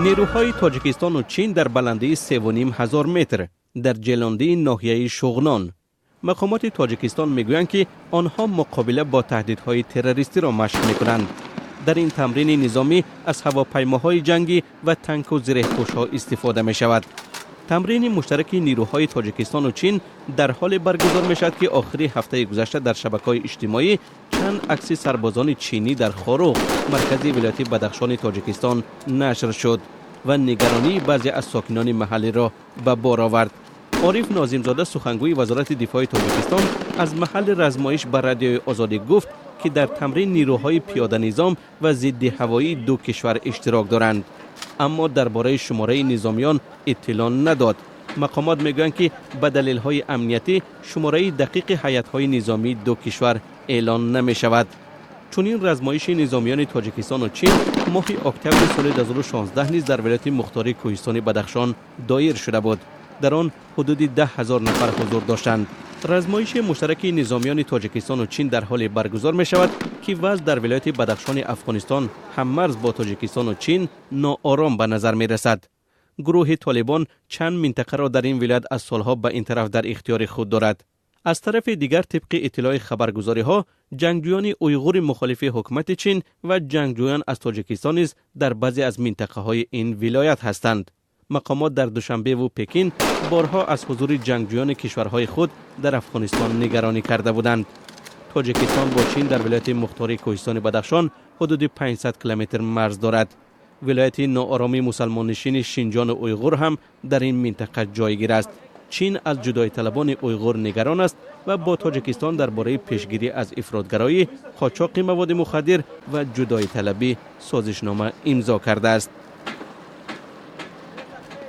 نیروهای تاجیکستان و چین در بلندی 3,500 متر در جلاندی ناحیه شغنان. مقامات تاجیکستان میگویند که آنها مقابله با تهدیدهای تروریستی را مشق میکنند. در این تمرین نظامی از هواپیماهای جنگی و تانک و زره‌پوش‌ها استفاده می شود. تمرین مشترک نیروهای تاجیکستان و چین در حال برگزار می شود که آخری هفته گذشته در شبکه‌های اجتماعی چند عکس سربازان چینی در خاروق مرکز ولایت بدخشان تاجیکستان نشر شد و نگرانی بعضی از ساکنان محلی را به بار آورد. عارف ناظم‌زاده سخنگوی وزارت دفاع تاجیکستان از محل رزمایش به رادیوی آزادی گفت که در تمرین نیروهای پیاده نظام و ضد هوایی دو کشور اشتراک دارند، اما درباره شماره نظامیان اطلاع نداد. مقامات میگویند که به دلایل امنیتی شماره دقیق هیئت‌های نظامی دو کشور اعلان نمی شود. چون این رزمایش نظامیان تاجیکستان و چین ماه اکتبر سال 2016 نیز در ولایت مختار کوهستان بدخشان دایر شده بود. در آن حدود 10,000 نفر حضور داشتند. رزمایش مشترک نظامیان تاجیکستان و چین در حال برگزار می شود که وضع در ولایت بدخشان افغانستان هممرز با تاجیکستان و چین ناآرام به نظر می رسد. گروه طالبان چند منطقه را در این ولایت از سالها به این طرف در اختیار خود دارد. از طرف دیگر طبق اطلاع خبرگزاری ها جنگجویان اویغور مخالف حکومت چین و جنگجویان از تاجیکستان نیز در بعضی از منطقه های این ولایت هستند. مقامات در دوشنبه و پکین بارها از حضور جنگجویان کشورهای خود در افغانستان نگرانی کرده بودند. تاجیکستان با چین در ولایت مختار کوهستان بدخشان حدود 500 کیلومتر مرز دارد. ولایت ناآرامی مسلمان نشین شینجان اویغور هم در این منطقه جایگیر است. چین از جدای طلبان اویغور نگران است و با تاجیکستان درباره پیشگیری از افراطگرایی، قاچاق مواد مخدر و جدای طلبی سازشنامه امضا کرده است.